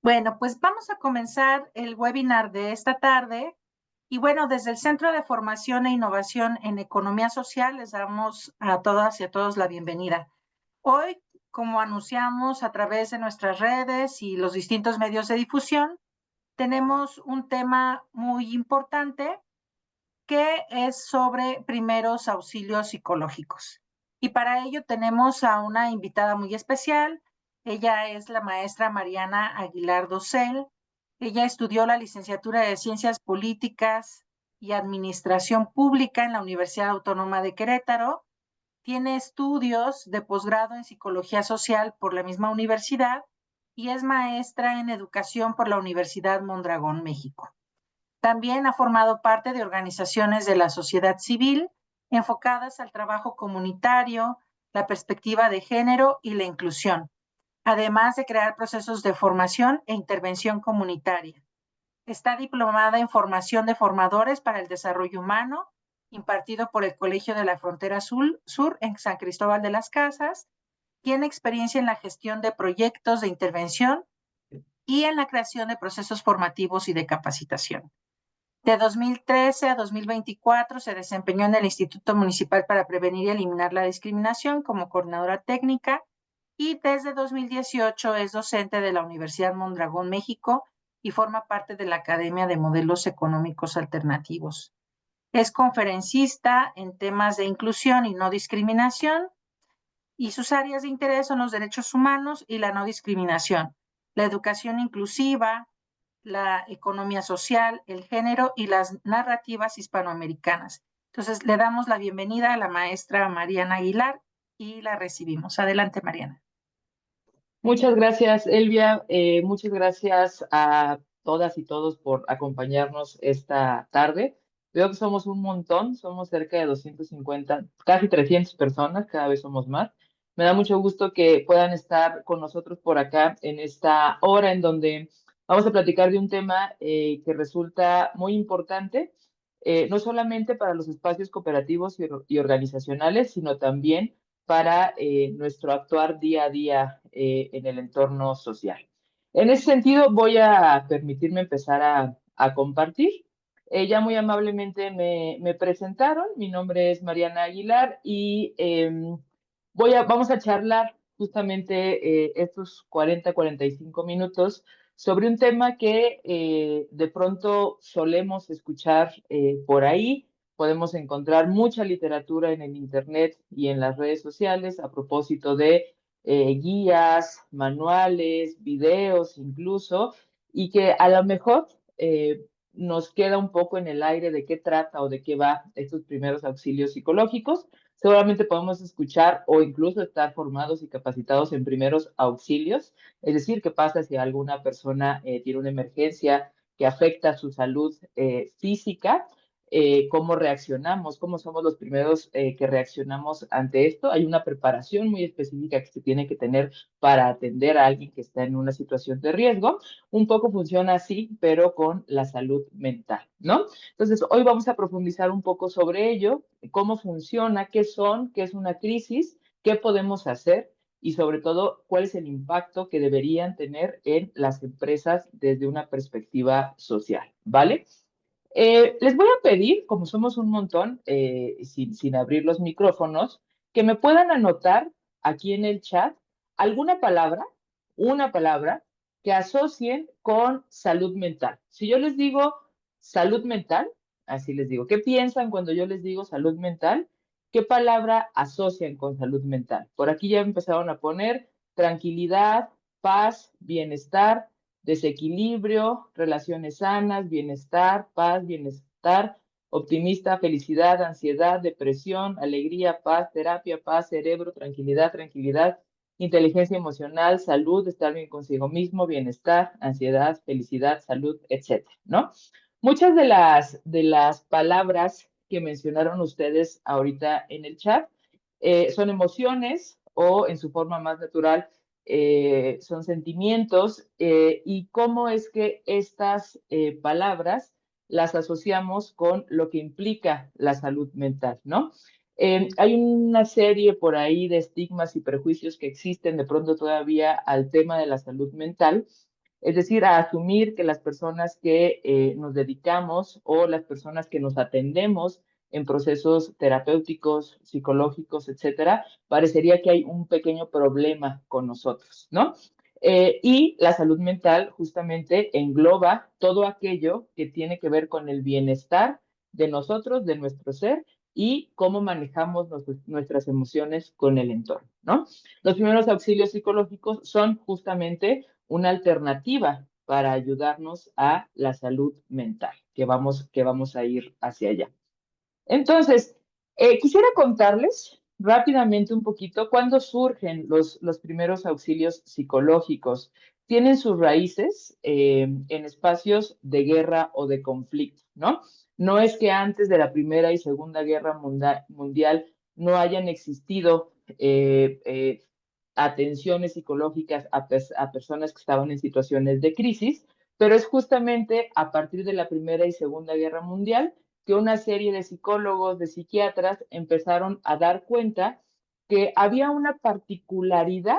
Bueno, pues vamos a comenzar el webinar de esta tarde. Y bueno, desde el Centro de Formación e Innovación en Economía Social les damos a todas y a todos la bienvenida. Hoy, como anunciamos a través de nuestras redes y los distintos medios de difusión, tenemos un tema muy importante que es sobre primeros auxilios psicológicos. Y para ello tenemos a una invitada muy especial. Ella es la maestra Mariana Aguilar Docel. Ella estudió la licenciatura de Ciencias Políticas y Administración Pública en la Universidad Autónoma de Querétaro. Tiene estudios de posgrado en Psicología Social por la misma universidad y es maestra en Educación por la Universidad Mondragón, México. También ha formado parte de organizaciones de la sociedad civil enfocadas al trabajo comunitario, la perspectiva de género y la inclusión, además de crear procesos de formación e intervención comunitaria. Está diplomada en formación de formadores para el desarrollo humano, impartido por el Colegio de la Frontera Sur en San Cristóbal de las Casas. Tiene experiencia en la gestión de proyectos de intervención y en la creación de procesos formativos y de capacitación. De 2013 a 2024 se desempeñó en el Instituto Municipal para Prevenir y Eliminar la Discriminación como coordinadora técnica y desde 2018 es docente de la Universidad Mondragón, México, y forma parte de la Academia de Modelos Económicos Alternativos. Es conferencista en temas de inclusión y no discriminación, y sus áreas de interés son los derechos humanos y la no discriminación, la educación inclusiva, la economía social, el género y las narrativas hispanoamericanas. Entonces, le damos la bienvenida a la maestra Mariana Aguilar y la recibimos. Adelante, Mariana. Muchas gracias, Elvia. Muchas gracias a todas y todos por acompañarnos esta tarde. Veo que somos un montón, somos cerca de 250, casi 300 personas, cada vez somos más. Me da mucho gusto que puedan estar con nosotros por acá en esta hora en donde vamos a platicar de un tema que resulta muy importante, no solamente para los espacios cooperativos y organizacionales, sino también para nuestro actuar día a día en el entorno social. En ese sentido, voy a permitirme empezar a compartir. Ya muy amablemente me presentaron, mi nombre es Mariana Aguilar y vamos a charlar justamente estos 45 minutos sobre un tema que de pronto solemos escuchar por ahí. Podemos encontrar mucha literatura en el Internet y en las redes sociales a propósito de guías, manuales, videos incluso, y que a lo mejor nos queda un poco en el aire de qué trata o de qué va estos primeros auxilios psicológicos. Seguramente podemos escuchar o incluso estar formados y capacitados en primeros auxilios, es decir, qué pasa si alguna persona tiene una emergencia que afecta su salud física, cómo reaccionamos, cómo somos los primeros que reaccionamos ante esto. Hay una preparación muy específica que se tiene que tener para atender a alguien que está en una situación de riesgo. Un poco funciona así, pero con la salud mental, ¿no? Entonces, hoy vamos a profundizar un poco sobre ello, cómo funciona, qué son, qué es una crisis, qué podemos hacer y sobre todo cuál es el impacto que deberían tener en las empresas desde una perspectiva social, ¿vale? Les voy a pedir, como somos un montón, sin abrir los micrófonos, que me puedan anotar aquí en el chat alguna palabra, una palabra que asocien con salud mental. Si yo les digo salud mental, así les digo, ¿qué piensan cuando yo les digo salud mental? ¿Qué palabra asocian con salud mental? Por aquí ya empezaron a poner tranquilidad, paz, bienestar, desequilibrio, relaciones sanas, bienestar, paz, bienestar, optimista, felicidad, ansiedad, depresión, alegría, paz, terapia, paz, cerebro, tranquilidad, tranquilidad, inteligencia emocional, salud, estar bien consigo mismo, bienestar, ansiedad, felicidad, salud, etcétera, ¿no? Muchas de las palabras que mencionaron ustedes ahorita en el chat son emociones o en su forma más natural son sentimientos y cómo es que estas palabras las asociamos con lo que implica la salud mental, ¿no? Hay una serie por ahí de estigmas y prejuicios que existen de pronto todavía al tema de la salud mental Es decir, a asumir que las personas que nos dedicamos o las personas que nos atendemos en procesos terapéuticos, psicológicos, etcétera, parecería que hay un pequeño problema con nosotros, ¿no? Y la salud mental justamente engloba todo aquello que tiene que ver con el bienestar de nosotros, de nuestro ser y cómo manejamos nuestras emociones con el entorno, ¿no? Los primeros auxilios psicológicos son justamente una alternativa para ayudarnos a la salud mental, que vamos a ir hacia allá. Entonces, quisiera contarles rápidamente un poquito cuándo surgen los primeros auxilios psicológicos. Tienen sus raíces en espacios de guerra o de conflicto, ¿no? No es que antes de la Primera y Segunda Guerra Mundial no hayan existido atenciones psicológicas a personas que estaban en situaciones de crisis, pero es justamente a partir de la Primera y Segunda Guerra Mundial que una serie de psicólogos, de psiquiatras, empezaron a dar cuenta que había una particularidad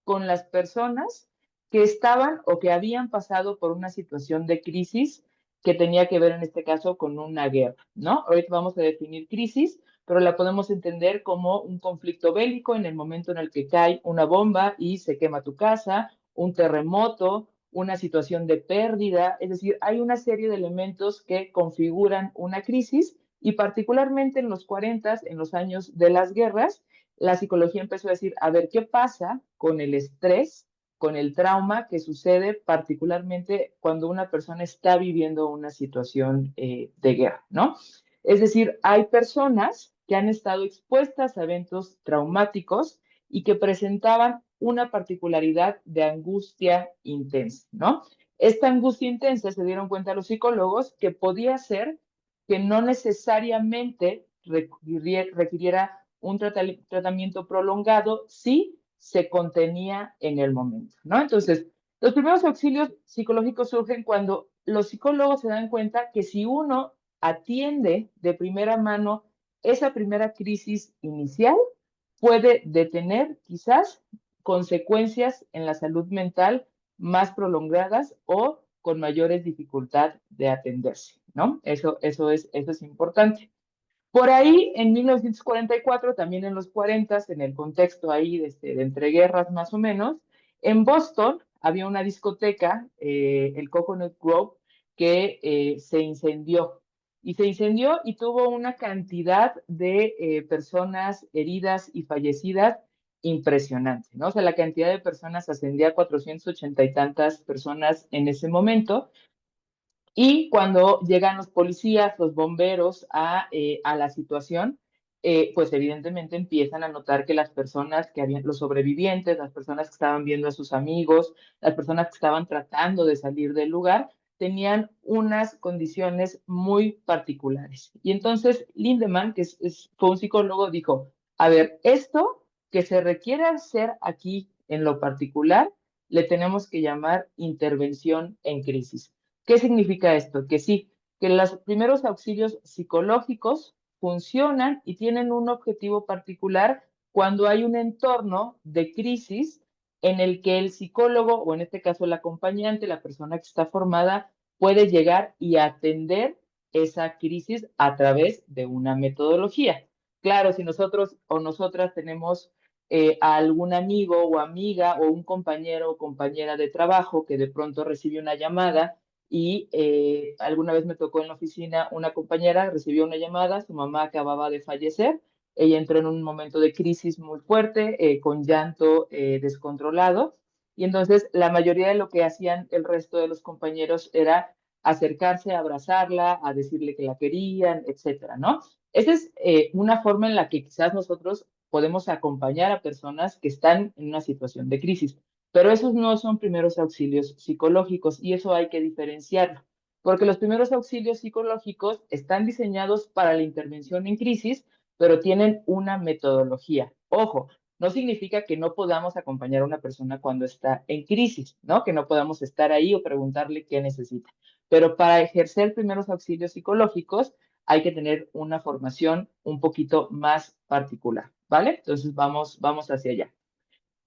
con las personas que estaban o que habían pasado por una situación de crisis que tenía que ver en este caso con una guerra, ¿no? Ahorita vamos a definir crisis, pero la podemos entender como un conflicto bélico en el momento en el que cae una bomba y se quema tu casa, un terremoto, una situación de pérdida, es decir, hay una serie de elementos que configuran una crisis y particularmente en los 40, en los años de las guerras, la psicología empezó a decir, a ver, ¿qué pasa con el estrés, con el trauma que sucede particularmente cuando una persona está viviendo una situación de guerra, ¿no? Es decir, hay personas que han estado expuestas a eventos traumáticos y que presentaban una particularidad de angustia intensa, ¿no? Esta angustia intensa se dieron cuenta los psicólogos que podía ser que no necesariamente requiriera un tratamiento prolongado si se contenía en el momento, ¿no? Entonces, los primeros auxilios psicológicos surgen cuando los psicólogos se dan cuenta que si uno atiende de primera mano esa primera crisis inicial, puede detener quizás consecuencias en la salud mental más prolongadas o con mayores dificultad de atenderse, ¿no? Eso es importante. Por ahí, en 1944, también en los 40, en el contexto ahí de entreguerras más o menos, en Boston había una discoteca, el Coconut Grove, que se incendió. Y se incendió y tuvo una cantidad de personas heridas y fallecidas impresionante, ¿no? O sea, la cantidad de personas ascendía a 480 y tantas personas en ese momento. Y cuando llegan los policías, los bomberos a la situación, pues evidentemente empiezan a notar que las personas que habían, los sobrevivientes, las personas que estaban viendo a sus amigos, las personas que estaban tratando de salir del lugar, tenían unas condiciones muy particulares. Y entonces Lindemann, que fue un psicólogo, dijo, a ver, esto que se requiere hacer aquí en lo particular, le tenemos que llamar intervención en crisis. ¿Qué significa esto? Que sí, que los primeros auxilios psicológicos funcionan y tienen un objetivo particular cuando hay un entorno de crisis en el que el psicólogo, o en este caso el acompañante, la persona que está formada, puede llegar y atender esa crisis a través de una metodología. Claro, si nosotros o nosotras tenemos a algún amigo o amiga o un compañero o compañera de trabajo que de pronto recibe una llamada y alguna vez me tocó en la oficina una compañera, recibió una llamada, su mamá acababa de fallecer, ella entró en un momento de crisis muy fuerte, con llanto descontrolado, y entonces la mayoría de lo que hacían el resto de los compañeros era acercarse, a abrazarla, a decirle que la querían, etcétera, ¿no? Esa es una forma en la que quizás nosotros podemos acompañar a personas que están en una situación de crisis. Pero esos no son primeros auxilios psicológicos y eso hay que diferenciarlo, porque los primeros auxilios psicológicos están diseñados para la intervención en crisis, pero tienen una metodología. Ojo, no significa que no podamos acompañar a una persona cuando está en crisis, ¿no? Que no podamos estar ahí o preguntarle qué necesita. Pero para ejercer primeros auxilios psicológicos hay que tener una formación un poquito más particular, ¿vale? Entonces vamos hacia allá.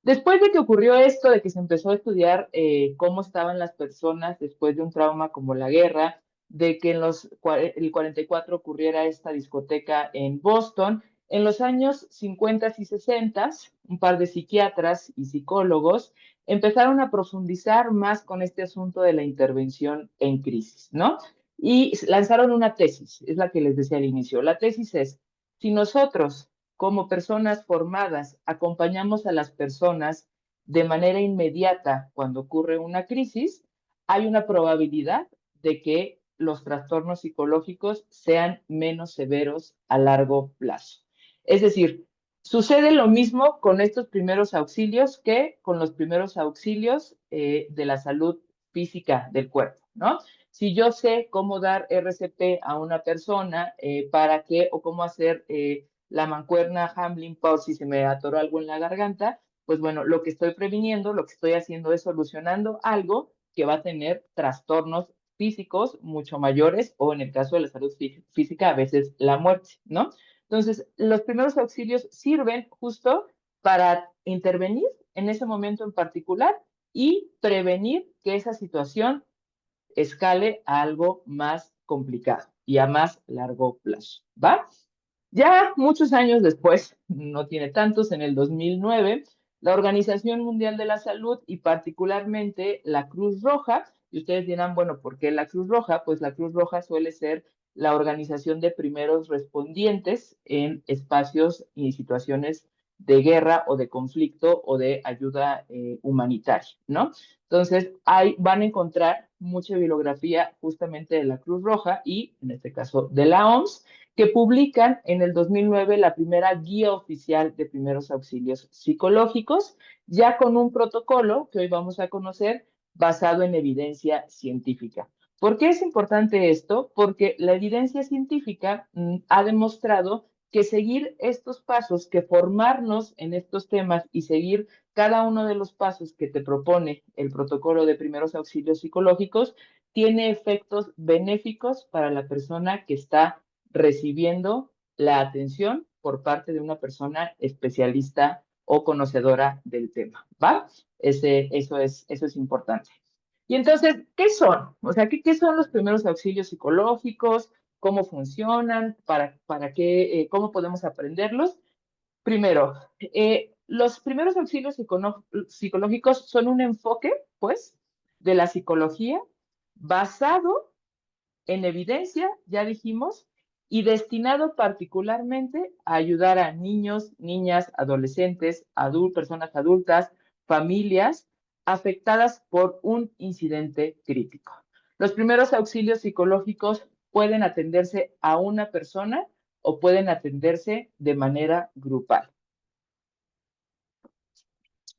Después de que ocurrió esto, de que se empezó a estudiar cómo estaban las personas después de un trauma como la guerra, de que el 44 ocurriera esta discoteca en Boston, en los años 50 y 60, un par de psiquiatras y psicólogos empezaron a profundizar más con este asunto de la intervención en crisis, ¿no? Y lanzaron una tesis, es la que les decía al inicio. La tesis es, si nosotros como personas formadas acompañamos a las personas de manera inmediata cuando ocurre una crisis, hay una probabilidad de que los trastornos psicológicos sean menos severos a largo plazo. Es decir, sucede lo mismo con estos primeros auxilios que con los primeros auxilios de la salud física del cuerpo, ¿no? Si yo sé cómo dar RCP a una persona para que, o cómo hacer la mancuerna Hamlin por si se me atoró algo en la garganta, pues bueno, lo que estoy previniendo, lo que estoy haciendo es solucionando algo que va a tener trastornos físicos mucho mayores o en el caso de la salud física a veces la muerte, ¿no? Entonces, los primeros auxilios sirven justo para intervenir en ese momento en particular y prevenir que esa situación escale a algo más complicado y a más largo plazo, ¿va? Ya muchos años después, no tiene tantos, en el 2009, la Organización Mundial de la Salud y particularmente la Cruz Roja, y ustedes dirán, bueno, ¿por qué la Cruz Roja? Pues la Cruz Roja suele ser la organización de primeros respondientes en espacios y situaciones de guerra o de conflicto o de ayuda humanitaria, ¿no? Entonces, ahí van a encontrar mucha bibliografía justamente de la Cruz Roja y, en este caso, de la OMS, que publican en el 2009 la primera guía oficial de primeros auxilios psicológicos, ya con un protocolo que hoy vamos a conocer basado en evidencia científica. ¿Por qué es importante esto? Porque la evidencia científica ha demostrado que seguir estos pasos, que formarnos en estos temas y seguir cada uno de los pasos que te propone el protocolo de primeros auxilios psicológicos, tiene efectos benéficos para la persona que está recibiendo la atención por parte de una persona especialista o conocedora del tema, ¿va? Eso es importante. Y entonces, ¿qué son? O sea, ¿qué son los primeros auxilios psicológicos? ¿Cómo funcionan? ¿Para qué? ¿Cómo podemos aprenderlos? Primero, los primeros auxilios psicológicos son un enfoque, pues, de la psicología basado en evidencia, ya dijimos, y destinado particularmente a ayudar a niños, niñas, adolescentes, personas adultas, familias afectadas por un incidente crítico. Los primeros auxilios psicológicos pueden atenderse a una persona o pueden atenderse de manera grupal.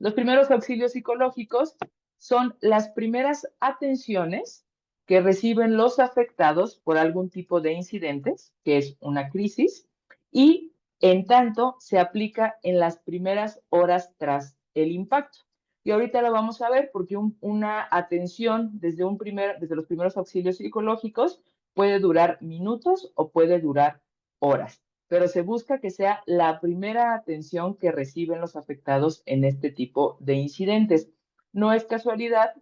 Los primeros auxilios psicológicos son las primeras atenciones que reciben los afectados por algún tipo de incidentes, que es una crisis, y en tanto se aplica en las primeras horas tras el impacto. Y ahorita lo vamos a ver porque una atención desde los primeros auxilios psicológicos puede durar minutos o puede durar horas, pero se busca que sea la primera atención que reciben los afectados en este tipo de incidentes. No es casualidad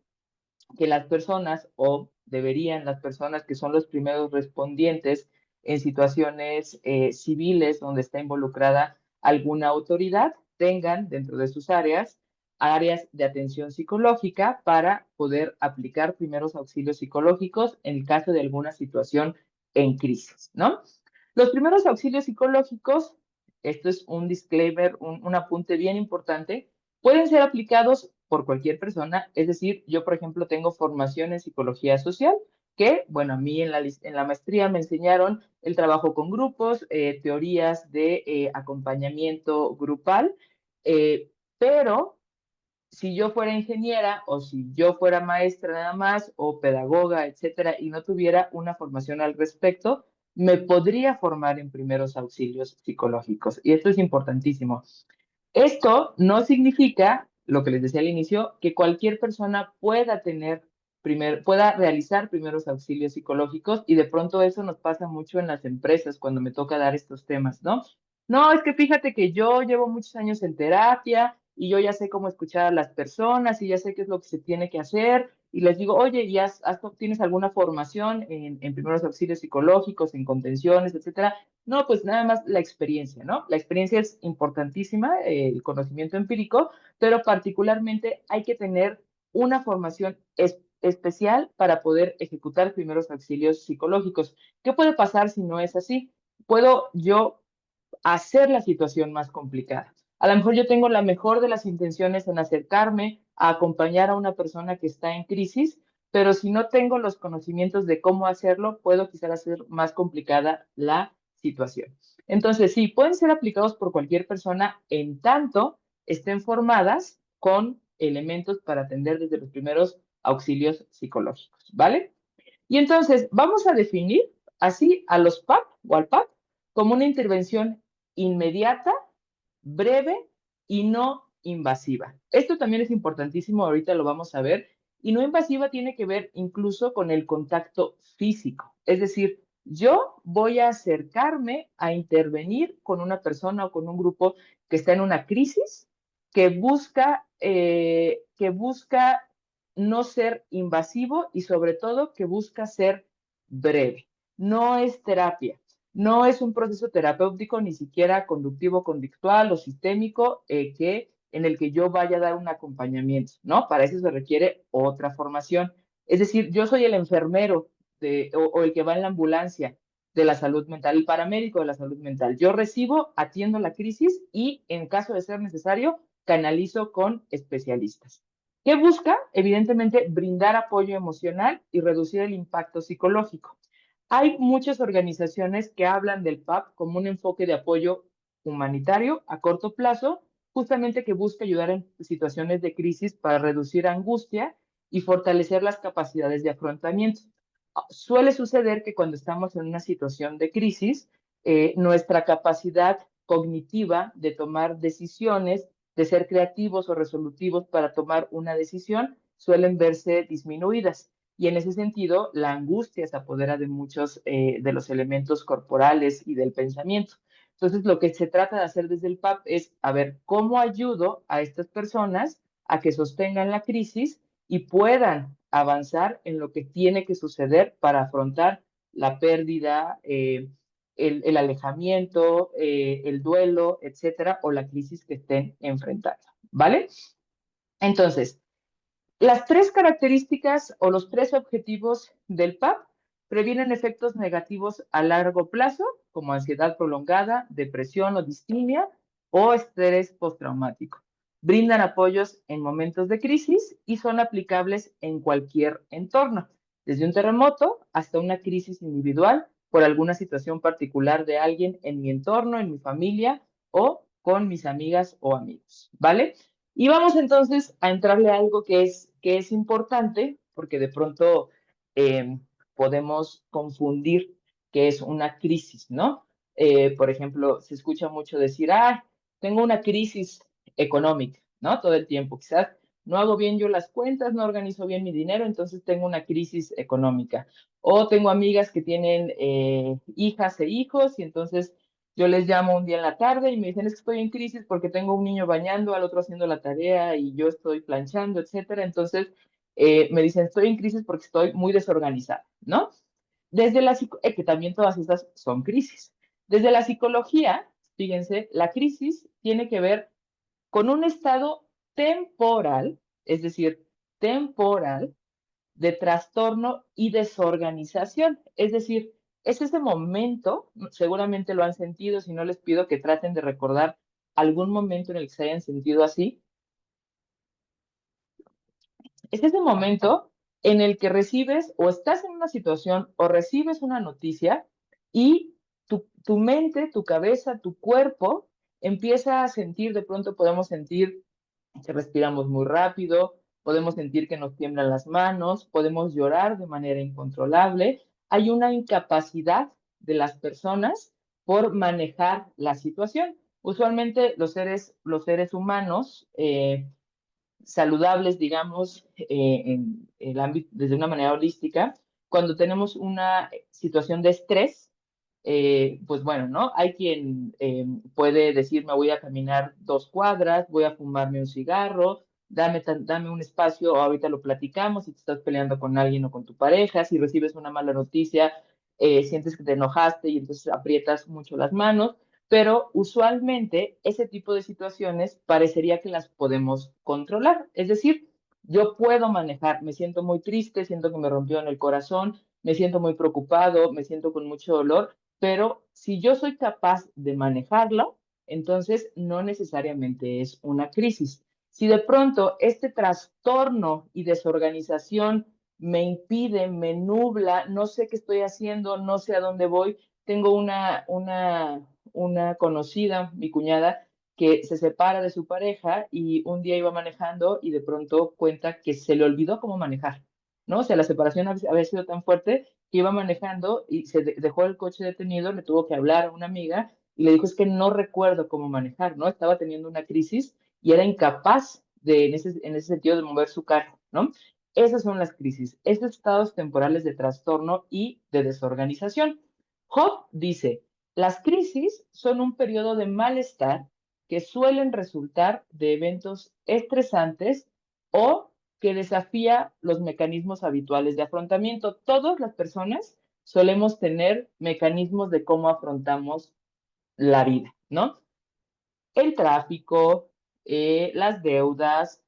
que las personas, o deberían las personas que son los primeros respondientes en situaciones civiles donde está involucrada alguna autoridad, tengan dentro de sus áreas de atención psicológica para poder aplicar primeros auxilios psicológicos en el caso de alguna situación en crisis, ¿no? Los primeros auxilios psicológicos, esto es un disclaimer, un apunte bien importante, pueden ser aplicados por cualquier persona, es decir, yo, por ejemplo, tengo formación en psicología social, que, bueno, a mí en la maestría me enseñaron el trabajo con grupos, teorías de acompañamiento grupal, pero si yo fuera ingeniera o si yo fuera maestra nada más o pedagoga, etcétera, y no tuviera una formación al respecto, me podría formar en primeros auxilios psicológicos. Y esto es importantísimo. Esto no significa, lo que les decía al inicio, que cualquier persona pueda realizar primeros auxilios psicológicos y de pronto eso nos pasa mucho en las empresas cuando me toca dar estos temas, ¿no? No, es que fíjate que yo llevo muchos años en terapia y yo ya sé cómo escuchar a las personas y ya sé qué es lo que se tiene que hacer y les digo, oye, ¿y tienes alguna formación en primeros auxilios psicológicos, en contenciones, etcétera? No, pues nada más la experiencia, ¿no? La experiencia es importantísima, el conocimiento empírico, pero particularmente hay que tener una formación especial para poder ejecutar primeros auxilios psicológicos. ¿Qué puede pasar si no es así? Puedo yo hacer la situación más complicada. A lo mejor yo tengo la mejor de las intenciones en acercarme a acompañar a una persona que está en crisis, pero si no tengo los conocimientos de cómo hacerlo, puedo quizás hacer más complicada la situación. Entonces, sí, pueden ser aplicados por cualquier persona en tanto estén formadas con elementos para atender desde los primeros auxilios psicológicos, ¿vale? Y entonces vamos a definir así a los PAP o al PAP como una intervención inmediata, breve y no invasiva. Esto también es importantísimo, ahorita lo vamos a ver. Y no invasiva tiene que ver incluso con el contacto físico. Es decir, yo voy a acercarme a intervenir con una persona o con un grupo que está en una crisis, que busca no ser invasivo y sobre todo que busca ser breve. No es terapia, no es un proceso terapéutico ni siquiera conductivo conductual o sistémico en el que yo vaya a dar un acompañamiento, ¿no? Para eso se requiere otra formación. Es decir, yo soy el enfermero o el que va en la ambulancia de la salud mental, el paramédico de la salud mental. Yo recibo, atiendo la crisis y en caso de ser necesario, canalizo con especialistas. ¿Qué busca? Evidentemente, brindar apoyo emocional y reducir el impacto psicológico. Hay muchas organizaciones que hablan del PAP como un enfoque de apoyo humanitario a corto plazo, justamente que busca ayudar en situaciones de crisis para reducir angustia y fortalecer las capacidades de afrontamiento. Suele suceder que cuando estamos en una situación de crisis, nuestra capacidad cognitiva de tomar decisiones, de ser creativos o resolutivos para tomar una decisión, suelen verse disminuidas. Y en ese sentido, la angustia se apodera de muchos de los elementos corporales y del pensamiento. Entonces, lo que se trata de hacer desde el PAP es, a ver, ¿cómo ayudo a estas personas a que sostengan la crisis y puedan avanzar en lo que tiene que suceder para afrontar la pérdida, el alejamiento, el duelo, etcétera, o la crisis que estén enfrentando, ¿vale? Entonces, las tres características o los tres objetivos del PAP previenen efectos negativos a largo plazo, como ansiedad prolongada, depresión o distimia, o estrés postraumático. Brindan apoyos en momentos de crisis y son aplicables en cualquier entorno, desde un terremoto hasta una crisis individual por alguna situación particular de alguien en mi entorno, en mi familia o con mis amigas o amigos, ¿vale? Y vamos entonces a entrarle a algo que es importante, porque de pronto eh, podemos confundir qué es una crisis, ¿no? Por ejemplo, se escucha mucho decir, tengo una crisis económica, ¿no? Todo el tiempo, quizás no hago bien yo las cuentas, no organizo bien mi dinero, entonces tengo una crisis económica. O tengo amigas que tienen hijas e hijos y entonces yo les llamo un día en la tarde y me dicen, es que estoy en crisis porque tengo un niño bañando, al otro haciendo la tarea y yo estoy planchando, etcétera. Entonces, me dicen, estoy en crisis porque estoy muy desorganizada, ¿no? Que también todas estas son crisis. Desde la psicología, fíjense, la crisis tiene que ver con un estado temporal, es decir, temporal, de trastorno y desorganización. Es decir, es ese momento, seguramente lo han sentido, si no les pido que traten de recordar algún momento en el que se hayan sentido así. Es ese momento en el que recibes o estás en una situación o recibes una noticia y tu mente, tu cabeza, tu cuerpo empieza a sentir, de pronto podemos sentir que respiramos muy rápido, podemos sentir que nos tiemblan las manos, podemos llorar de manera incontrolable. Hay una incapacidad de las personas por manejar la situación. Usualmente los seres humanos saludables, digamos, en el ámbito, desde una manera holística, cuando tenemos una situación de estrés, pues bueno, ¿no? Hay quien puede decir, me voy a caminar 2 cuadras, voy a fumarme un cigarro, dame un espacio, o ahorita lo platicamos, si te estás peleando con alguien o con tu pareja, si recibes una mala noticia, sientes que te enojaste y entonces aprietas mucho las manos, pero usualmente ese tipo de situaciones parecería que las podemos controlar. Es decir, yo puedo manejar, me siento muy triste, siento que me rompió en el corazón, me siento muy preocupado, me siento con mucho dolor, pero si yo soy capaz de manejarlo, entonces no necesariamente es una crisis. Si de pronto este trastorno y desorganización me impide, me nubla, no sé qué estoy haciendo, no sé a dónde voy, tengo una conocida, mi cuñada, que se separa de su pareja y un día iba manejando y de pronto cuenta que se le olvidó cómo manejar, ¿no? O sea, la separación había sido tan fuerte que iba manejando y se dejó el coche detenido, le tuvo que hablar a una amiga y le dijo, es que no recuerdo cómo manejar, ¿no? Estaba teniendo una crisis y era incapaz en ese sentido de mover su carro, ¿no? Esas son las crisis, esos estados temporales de trastorno y de desorganización. Job dice, las crisis son un periodo de malestar que suelen resultar de eventos estresantes o que desafía los mecanismos habituales de afrontamiento. Todas las personas solemos tener mecanismos de cómo afrontamos la vida, ¿no? El tráfico, las deudas,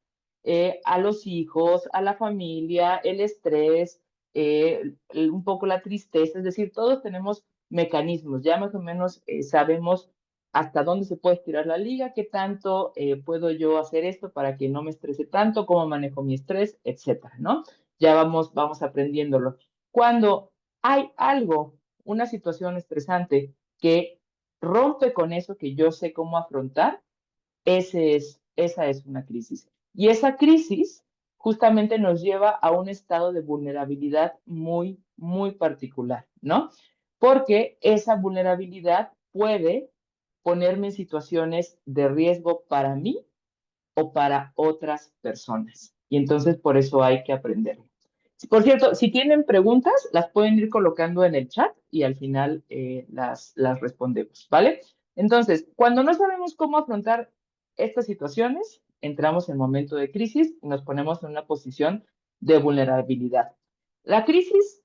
a los hijos, a la familia, el estrés, un poco la tristeza, es decir, todos tenemos mecanismos, ya más o menos sabemos hasta dónde se puede estirar la liga, qué tanto puedo yo hacer esto para que no me estrese tanto, cómo manejo mi estrés, etcétera, ¿no? Ya vamos aprendiéndolo. Cuando hay algo, una situación estresante que rompe con eso que yo sé cómo afrontar, esa es una crisis. Y esa crisis justamente nos lleva a un estado de vulnerabilidad muy, muy particular, ¿no? Porque esa vulnerabilidad puede ponerme en situaciones de riesgo para mí o para otras personas. Y entonces por eso hay que aprenderlo. Por cierto, si tienen preguntas, las pueden ir colocando en el chat y al final las respondemos, ¿vale? Entonces, cuando no sabemos cómo afrontar estas situaciones, entramos en momento de crisis y nos ponemos en una posición de vulnerabilidad. La crisis,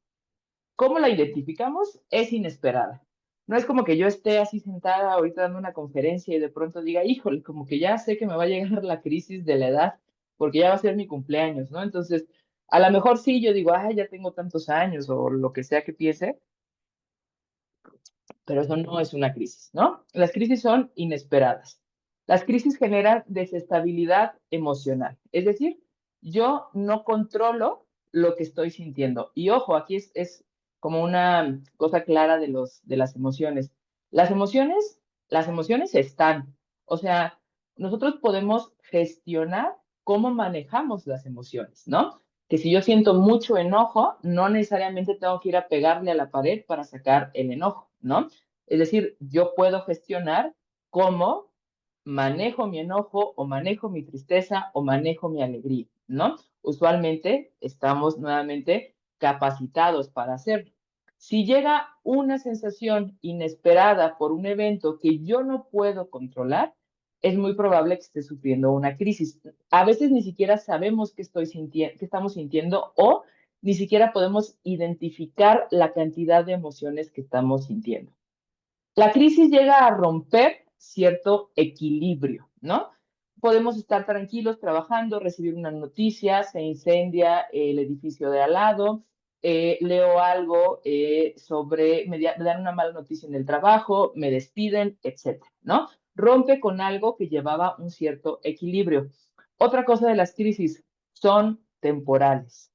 ¿cómo la identificamos? Es inesperada. No es como que yo esté así sentada ahorita dando una conferencia y de pronto diga, híjole, como que ya sé que me va a llegar la crisis de la edad porque ya va a ser mi cumpleaños, ¿no? Entonces, a lo mejor sí, yo digo, ay, ya tengo tantos años o lo que sea que piense, pero eso no es una crisis, ¿no? Las crisis son inesperadas. Las crisis generan desestabilidad emocional, es decir, yo no controlo lo que estoy sintiendo. Y ojo, aquí es como una cosa clara de las emociones. Las emociones, las emociones están, o sea, nosotros podemos gestionar cómo manejamos las emociones, ¿no? Que si yo siento mucho enojo, no necesariamente tengo que ir a pegarle a la pared para sacar el enojo, ¿no? Es decir, yo puedo gestionar cómo manejo mi enojo o manejo mi tristeza o manejo mi alegría, ¿no? Usualmente estamos nuevamente capacitados para hacerlo. Si llega una sensación inesperada por un evento que yo no puedo controlar, es muy probable que esté sufriendo una crisis. A veces ni siquiera sabemos qué estamos sintiendo o ni siquiera podemos identificar la cantidad de emociones que estamos sintiendo. La crisis llega a romper cierto equilibrio, ¿no? Podemos estar tranquilos trabajando, recibir una noticia, se incendia el edificio de al lado, leo algo me dan una mala noticia en el trabajo, me despiden, etcétera, ¿no? Rompe con algo que llevaba un cierto equilibrio. Otra cosa de las crisis son temporales.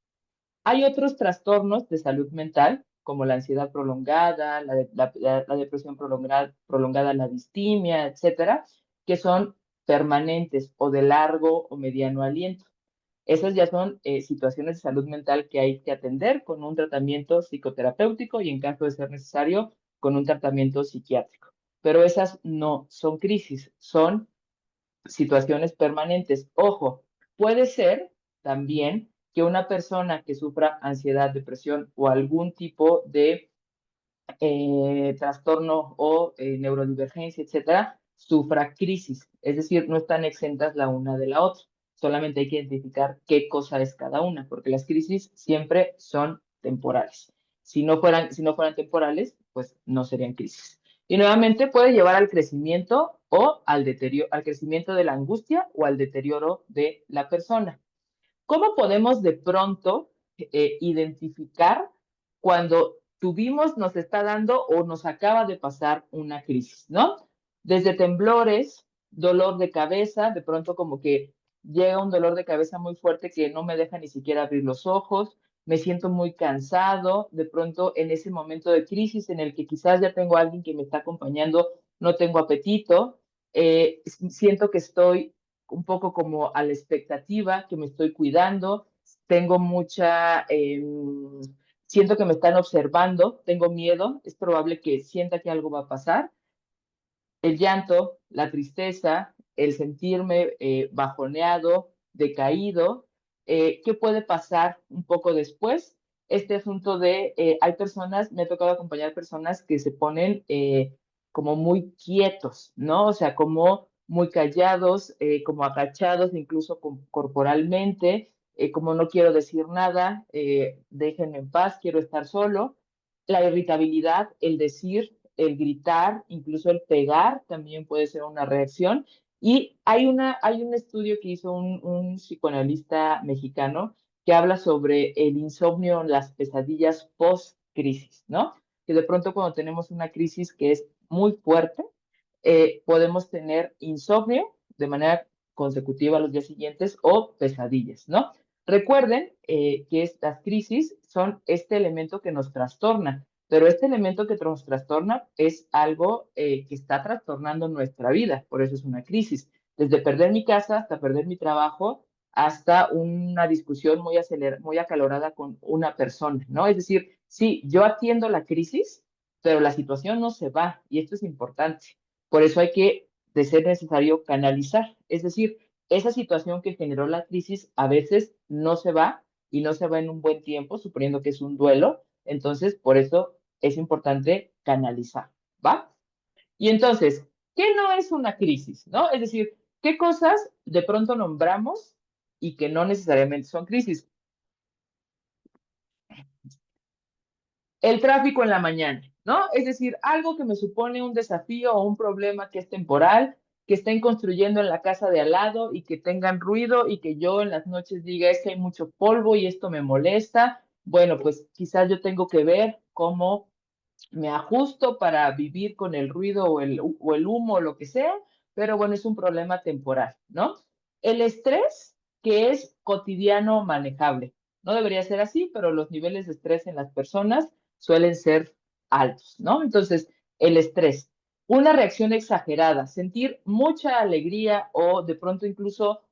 Hay otros trastornos de salud mental, como la ansiedad prolongada, la depresión prolongada, la distimia, etcétera, que son permanentes o de largo o mediano aliento. Esas ya son situaciones de salud mental que hay que atender con un tratamiento psicoterapéutico y en caso de ser necesario, con un tratamiento psiquiátrico. Pero esas no son crisis, son situaciones permanentes. Ojo, puede ser también que una persona que sufra ansiedad, depresión o algún tipo de trastorno o neurodivergencia, etcétera, sufra crisis. Es decir, no están exentas la una de la otra. Solamente hay que identificar qué cosa es cada una, porque las crisis siempre son temporales. Si no fueran temporales, pues no serían crisis. Y nuevamente puede llevar al crecimiento o al deterioro, al crecimiento de la angustia o al deterioro de la persona. ¿Cómo podemos de pronto identificar cuando nos está dando o nos acaba de pasar una crisis, ¿no? Desde temblores, dolor de cabeza, de pronto como que llega un dolor de cabeza muy fuerte que no me deja ni siquiera abrir los ojos, me siento muy cansado, de pronto en ese momento de crisis en el que quizás ya tengo a alguien que me está acompañando, no tengo apetito, siento que estoy un poco como a la expectativa, que me estoy cuidando, tengo siento que me están observando, tengo miedo, es probable que sienta que algo va a pasar. El llanto, la tristeza, el sentirme bajoneado, decaído. ¿Qué puede pasar un poco después? Este asunto hay personas, me ha tocado acompañar personas que se ponen como muy quietos, ¿no? O sea, como muy callados, como agachados, incluso corporalmente, como no quiero decir nada, déjenme en paz, quiero estar solo. La irritabilidad, el decir, el gritar, incluso el pegar también puede ser una reacción. Y hay un estudio que hizo un psicoanalista mexicano que habla sobre el insomnio, las pesadillas post-crisis, ¿no? Que de pronto cuando tenemos una crisis que es muy fuerte, podemos tener insomnio de manera consecutiva a los días siguientes o pesadillas, ¿no? Recuerden que las crisis son este elemento que nos trastorna, pero este elemento que nos trastorna es algo que está trastornando nuestra vida, por eso es una crisis. Desde perder mi casa hasta perder mi trabajo, hasta una discusión muy acalorada con una persona, ¿no? Es decir, sí, yo atiendo la crisis, pero la situación no se va, y esto es importante. Por eso hay que, de ser necesario, canalizar. Es decir, esa situación que generó la crisis a veces no se va y no se va en un buen tiempo, suponiendo que es un duelo. Entonces, por eso es importante canalizar, ¿va? Y entonces, ¿qué no es una crisis, no? Es decir, ¿qué cosas de pronto nombramos y que no necesariamente son crisis? El tráfico en la mañana, ¿no? Es decir, algo que me supone un desafío o un problema que es temporal, que estén construyendo en la casa de al lado y que tengan ruido y que yo en las noches diga es que hay mucho polvo y esto me molesta. Bueno, pues quizás yo tengo que ver cómo me ajusto para vivir con el ruido o el humo o lo que sea, pero bueno, es un problema temporal, ¿no? El estrés, que es cotidiano manejable. No debería ser así, pero los niveles de estrés en las personas suelen ser altos, ¿no? Entonces, el estrés, una reacción exagerada, sentir mucha alegría o de pronto incluso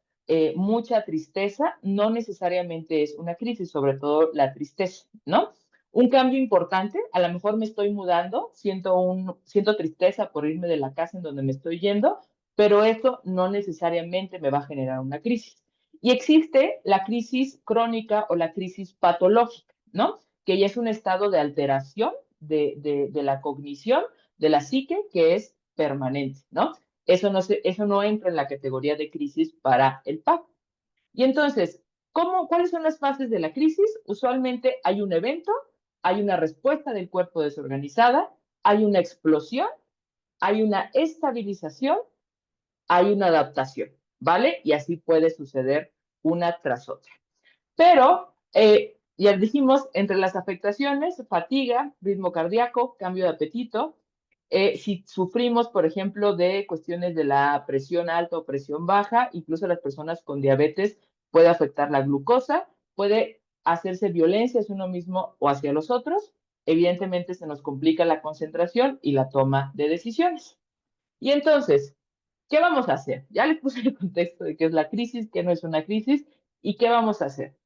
mucha tristeza, no necesariamente es una crisis, sobre todo la tristeza, ¿no? Un cambio importante, a lo mejor me estoy mudando, siento tristeza por irme de la casa en donde me estoy yendo, pero eso no necesariamente me va a generar una crisis. Y existe la crisis crónica o la crisis patológica, ¿no? Que ya es un estado de alteración de la cognición, de la psique, que es permanente, ¿no? Eso no entra en la categoría de crisis para el PAC. Y entonces, ¿cuáles son las fases de la crisis? Usualmente hay un evento, hay una respuesta del cuerpo desorganizada, hay una explosión, hay una estabilización, hay una adaptación, ¿vale? Y así puede suceder una tras otra. Pero, ya dijimos, entre las afectaciones, fatiga, ritmo cardíaco, cambio de apetito. Si sufrimos, por ejemplo, de cuestiones de la presión alta o presión baja, incluso las personas con diabetes puede afectar la glucosa, puede hacerse violencia hacia uno mismo o hacia los otros. Evidentemente se nos complica la concentración y la toma de decisiones. Y entonces, ¿qué vamos a hacer? Ya les puse el contexto de qué es la crisis, qué no es una crisis y qué vamos a hacer.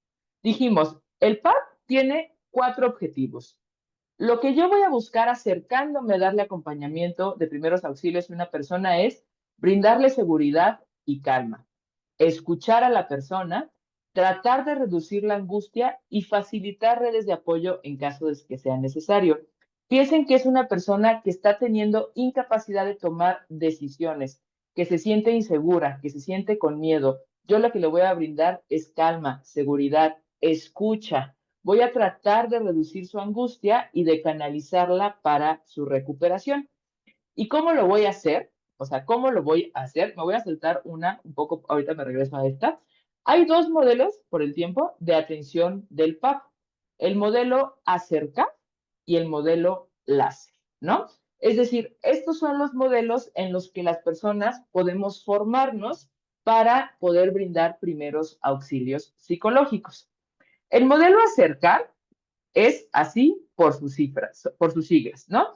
Dijimos, el PAP tiene 4 objetivos. Lo que yo voy a buscar acercándome a darle acompañamiento de primeros auxilios a una persona es brindarle seguridad y calma, escuchar a la persona, tratar de reducir la angustia y facilitar redes de apoyo en caso de que sea necesario. Piensen que es una persona que está teniendo incapacidad de tomar decisiones, que se siente insegura, que se siente con miedo. Yo lo que le voy a brindar es calma, seguridad, escucha. Voy a tratar de reducir su angustia y de canalizarla para su recuperación. ¿Y cómo lo voy a hacer? O sea, ¿cómo lo voy a hacer? Me voy a saltar un poco, ahorita me regreso a esta. Hay dos modelos por el tiempo de atención del PAP. El modelo acerca y el modelo láser, ¿no? Es decir, estos son los modelos en los que las personas podemos formarnos para poder brindar primeros auxilios psicológicos. El modelo acercar es así por sus siglas, ¿no?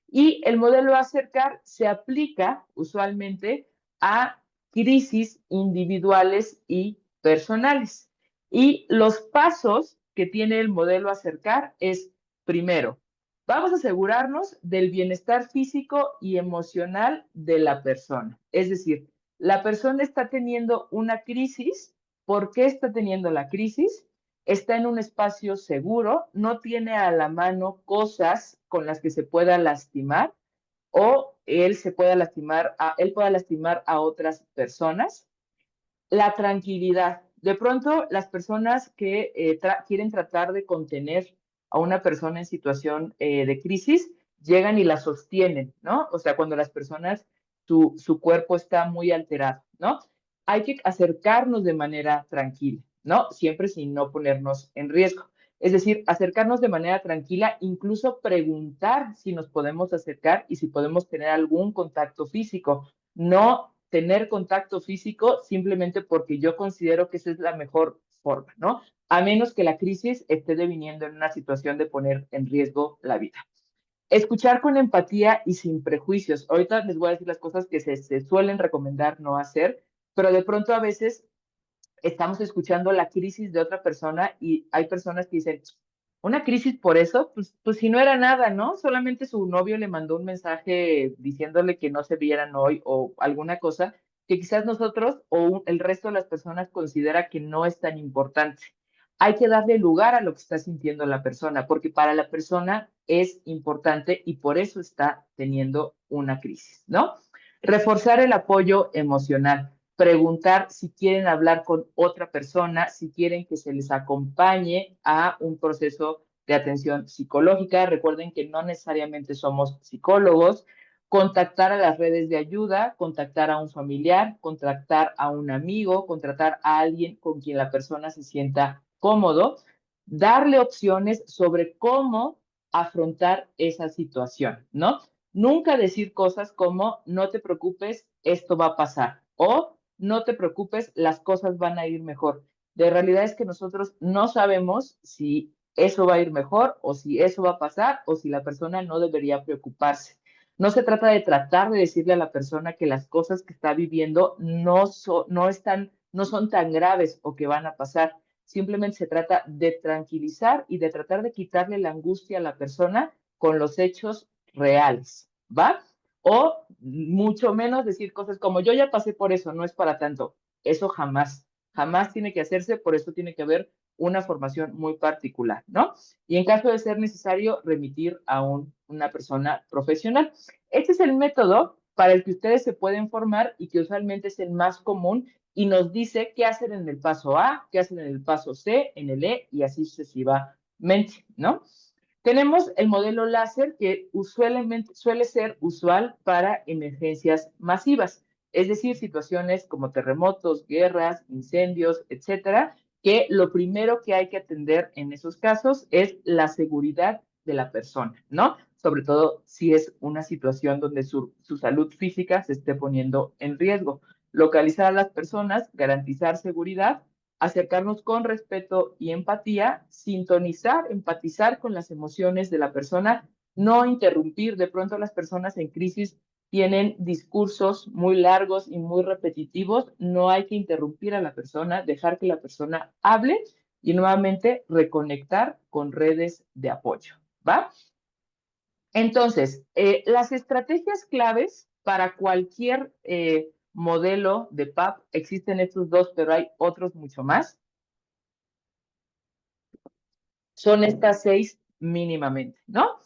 Y el modelo acercar se aplica usualmente a crisis individuales y personales. Y los pasos que tiene el modelo acercar es, primero, vamos a asegurarnos del bienestar físico y emocional de la persona. Es decir, la persona está teniendo una crisis. ¿Por qué está teniendo la crisis? Está en un espacio seguro, no tiene a la mano cosas con las que se pueda lastimar o él pueda lastimar a otras personas. La tranquilidad. De pronto, las personas que quieren tratar de contener a una persona en situación de crisis llegan y la sostienen, ¿no? O sea, cuando las personas, su cuerpo está muy alterado, ¿no? Hay que acercarnos de manera tranquila, ¿no? Siempre sin no ponernos en riesgo. Es decir, acercarnos de manera tranquila, incluso preguntar si nos podemos acercar y si podemos tener algún contacto físico. No tener contacto físico simplemente porque yo considero que esa es la mejor forma, ¿no? A menos que la crisis esté deviniendo en una situación de poner en riesgo la vida. Escuchar con empatía y sin prejuicios. Ahorita les voy a decir las cosas que se suelen recomendar no hacer, pero de pronto a veces estamos escuchando la crisis de otra persona y hay personas que dicen, una crisis por eso, pues si no era nada, ¿no? Solamente su novio le mandó un mensaje diciéndole que no se vieran hoy o alguna cosa que quizás nosotros o el resto de las personas considera que no es tan importante. Hay que darle lugar a lo que está sintiendo la persona, porque para la persona es importante y por eso está teniendo una crisis, ¿no? Reforzar el apoyo emocional, preguntar si quieren hablar con otra persona, si quieren que se les acompañe a un proceso de atención psicológica. Recuerden que no necesariamente somos psicólogos. Contactar a las redes de ayuda, contactar a un familiar, contactar a un amigo, contratar a alguien con quien la persona se sienta cómodo, darle opciones sobre cómo afrontar esa situación, ¿no? Nunca decir cosas como, no te preocupes, esto va a pasar, o no te preocupes, las cosas van a ir mejor. De realidad es que nosotros no sabemos si eso va a ir mejor o si eso va a pasar o si la persona no debería preocuparse. No se trata de tratar de decirle a la persona que las cosas que está viviendo no son tan graves o que van a pasar. Simplemente se trata de tranquilizar y de tratar de quitarle la angustia a la persona con los hechos reales, ¿va? O mucho menos decir cosas como yo ya pasé por eso, no es para tanto. Eso jamás, jamás tiene que hacerse, por eso tiene que haber una formación muy particular, ¿no? Y en caso de ser necesario, remitir a una persona profesional. Este es el método para el que ustedes se pueden formar y que usualmente es el más común y nos dice qué hacer en el paso A, qué hacer en el paso C, en el E y así sucesivamente, ¿no? Tenemos el modelo láser que suele ser usual para emergencias masivas, es decir, situaciones como terremotos, guerras, incendios, etcétera, que lo primero que hay que atender en esos casos es la seguridad de la persona, ¿no? Sobre todo si es una situación donde su salud física se esté poniendo en riesgo. Localizar a las personas, garantizar seguridad, acercarnos con respeto y empatía, sintonizar, empatizar con las emociones de la persona, no interrumpir. De pronto las personas en crisis tienen discursos muy largos y muy repetitivos, no hay que interrumpir a la persona, dejar que la persona hable y nuevamente reconectar con redes de apoyo, ¿va? Entonces, las estrategias claves para cualquier modelo de PAP, existen estos dos, pero hay otros mucho más, son estas 6 mínimamente, ¿no?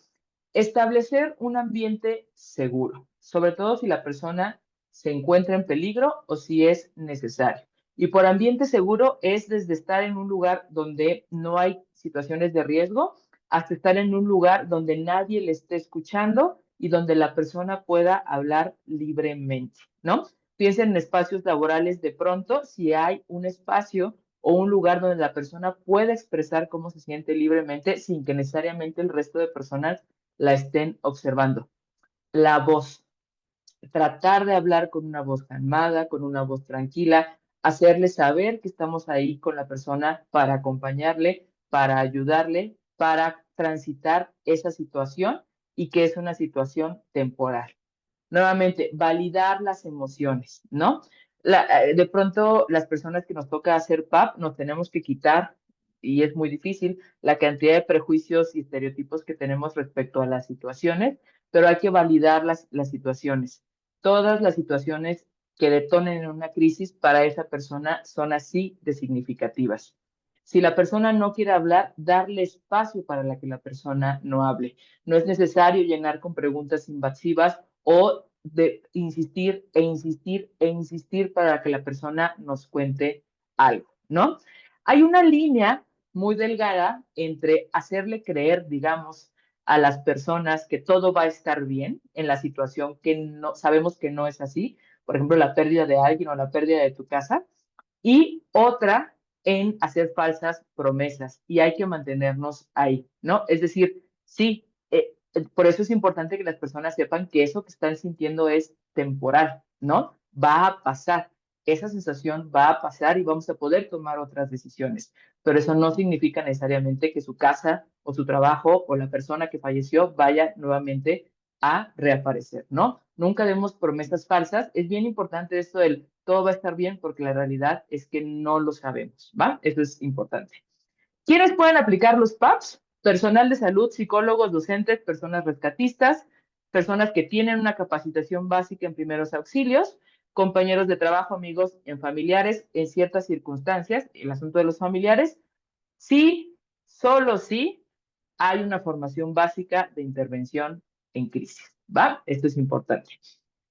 Establecer un ambiente seguro, sobre todo si la persona se encuentra en peligro o si es necesario. Y por ambiente seguro es desde estar en un lugar donde no hay situaciones de riesgo hasta estar en un lugar donde nadie le esté escuchando y donde la persona pueda hablar libremente, ¿no? Piensen en espacios laborales de pronto, si hay un espacio o un lugar donde la persona pueda expresar cómo se siente libremente sin que necesariamente el resto de personas la estén observando. La voz, tratar de hablar con una voz calmada, con una voz tranquila, hacerle saber que estamos ahí con la persona para acompañarle, para ayudarle, para transitar esa situación y que es una situación temporal. Nuevamente, validar las emociones, ¿no? De pronto, las personas que nos toca hacer PAP nos tenemos que quitar, y es muy difícil, la cantidad de prejuicios y estereotipos que tenemos respecto a las situaciones, pero hay que validar las situaciones. Todas las situaciones que detonen en una crisis para esa persona son así de significativas. Si la persona no quiere hablar, darle espacio para la que la persona no hable. No es necesario llenar con preguntas invasivas o de insistir e insistir e insistir para que la persona nos cuente algo, ¿no? Hay una línea muy delgada entre hacerle creer, digamos, a las personas que todo va a estar bien en la situación que no sabemos que no es así, por ejemplo, la pérdida de alguien o la pérdida de tu casa, y otra en hacer falsas promesas y hay que mantenernos ahí, ¿no? Es decir, sí, por eso es importante que las personas sepan que eso que están sintiendo es temporal, ¿no? Va a pasar, esa sensación va a pasar y vamos a poder tomar otras decisiones, pero eso no significa necesariamente que su casa o su trabajo o la persona que falleció vaya nuevamente a reaparecer, ¿no? Nunca demos promesas falsas. Es bien importante esto del todo va a estar bien porque la realidad es que no lo sabemos, ¿va? Eso es importante. ¿Quiénes pueden aplicar los PAPs? Personal de salud, psicólogos, docentes, personas rescatistas, personas que tienen una capacitación básica en primeros auxilios, compañeros de trabajo, amigos, en familiares, en ciertas circunstancias, el asunto de los familiares, sí, solo sí hay una formación básica de intervención en crisis, ¿va? Esto es importante.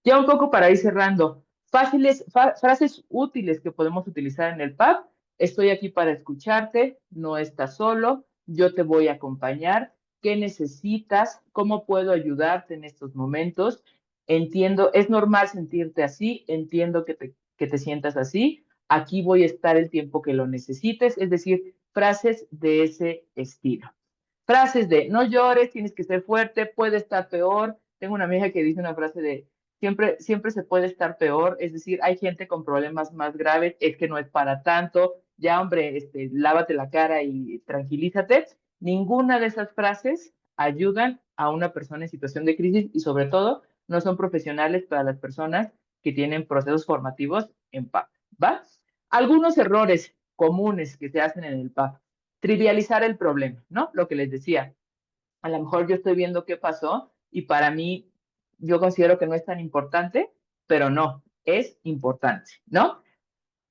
Ya un poco para ir cerrando, frases útiles que podemos utilizar en el PAP. Estoy aquí para escucharte, no estás solo, yo te voy a acompañar. ¿Qué necesitas? ¿Cómo puedo ayudarte en estos momentos? Entiendo, es normal sentirte así, entiendo que te sientas así. Aquí voy a estar el tiempo que lo necesites, es decir, frases de ese estilo. Frases de no llores, tienes que ser fuerte, puede estar peor. Tengo una amiga que dice una frase de siempre se puede estar peor, es decir, hay gente con problemas más graves, es que no es para tanto, ya hombre, lávate la cara y tranquilízate. Ninguna de esas frases ayudan a una persona en situación de crisis y sobre todo no son profesionales para las personas que tienen procesos formativos en PAP, ¿va? Algunos errores comunes que se hacen en el PAP. Trivializar el problema, ¿no? Lo que les decía, a lo mejor yo estoy viendo qué pasó y para mí yo considero que no es tan importante, pero no, es importante, ¿no?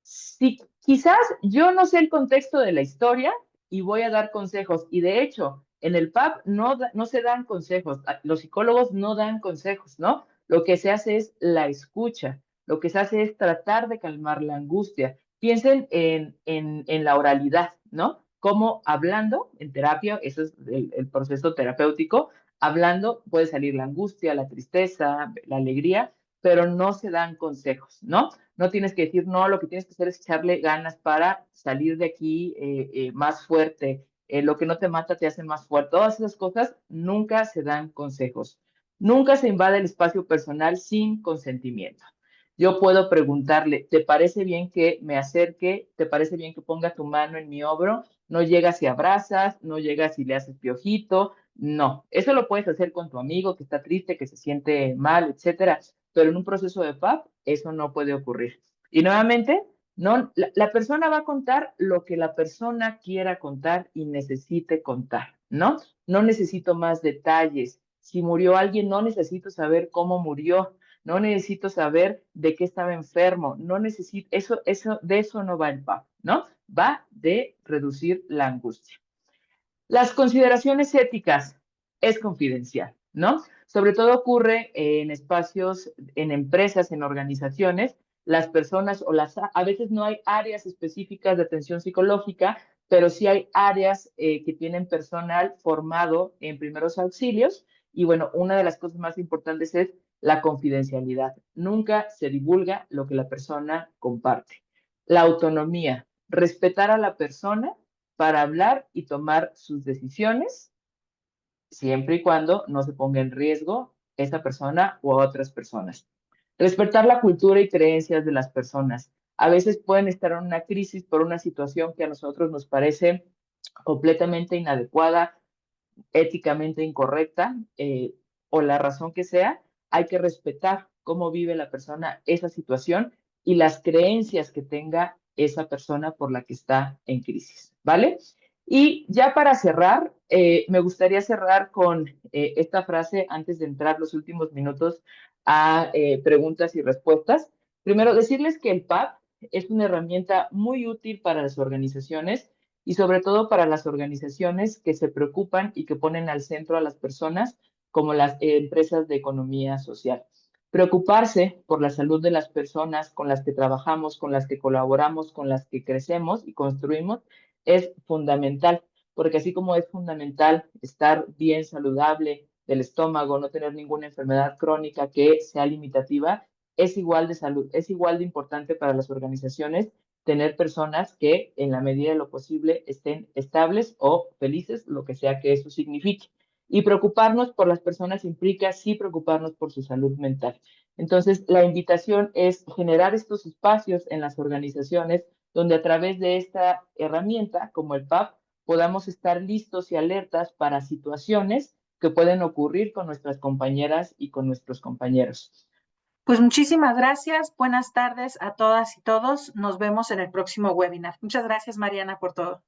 Si quizás yo no sé el contexto de la historia y voy a dar consejos, y de hecho, en el PAP no se dan consejos, los psicólogos no dan consejos, ¿no? Lo que se hace es la escucha, lo que se hace es tratar de calmar la angustia. Piensen en la oralidad, ¿no? Como hablando en terapia, eso es el proceso terapéutico, hablando puede salir la angustia, la tristeza, la alegría, pero no se dan consejos, ¿no? No tienes que decir, no, lo que tienes que hacer es echarle ganas para salir de aquí más fuerte. Lo que no te mata te hace más fuerte. Todas esas cosas nunca se dan consejos. Nunca se invade el espacio personal sin consentimiento. Yo puedo preguntarle, ¿te parece bien que me acerque? ¿Te parece bien que ponga tu mano en mi hombro? No llegas y abrazas, no llegas y le haces piojito. No, eso lo puedes hacer con tu amigo que está triste, que se siente mal, etcétera, pero en un proceso de PAP eso no puede ocurrir. Y nuevamente, no, la persona va a contar lo que la persona quiera contar y necesite contar, ¿no? No necesito más detalles. Si murió alguien, no necesito saber cómo murió, no necesito saber de qué estaba enfermo, no necesito, de eso no va el PAP, ¿no? Va de reducir la angustia. Las consideraciones éticas es confidencial, ¿no? Sobre todo ocurre en espacios, en empresas, en organizaciones, las personas a veces no hay áreas específicas de atención psicológica, pero sí hay áreas que tienen personal formado en primeros auxilios. Y bueno, una de las cosas más importantes es la confidencialidad. Nunca se divulga lo que la persona comparte. La autonomía, respetar a la persona para hablar y tomar sus decisiones, siempre y cuando no se ponga en riesgo esa persona u otras personas. Respetar la cultura y creencias de las personas. A veces pueden estar en una crisis por una situación que a nosotros nos parece completamente inadecuada, éticamente incorrecta, o la razón que sea. Hay que respetar cómo vive la persona esa situación y las creencias que tenga esa persona por la que está en crisis, ¿vale? Y ya para cerrar, me gustaría cerrar con esta frase antes de entrar los últimos minutos a preguntas y respuestas. Primero, decirles que el PAP es una herramienta muy útil para las organizaciones y sobre todo para las organizaciones que se preocupan y que ponen al centro a las personas, como las empresas de economía social. Preocuparse por la salud de las personas con las que trabajamos, con las que colaboramos, con las que crecemos y construimos, es fundamental, porque así como es fundamental estar bien saludable del estómago, no tener ninguna enfermedad crónica que sea limitativa, es igual de salud, es igual de importante para las organizaciones tener personas que en la medida de lo posible estén estables o felices, lo que sea que eso signifique. Y preocuparnos por las personas implica sí preocuparnos por su salud mental. Entonces, la invitación es generar estos espacios en las organizaciones donde a través de esta herramienta, como el PAP, podamos estar listos y alertas para situaciones que pueden ocurrir con nuestras compañeras y con nuestros compañeros. Pues muchísimas gracias. Buenas tardes a todas y todos. Nos vemos en el próximo webinar. Muchas gracias, Mariana, por todo.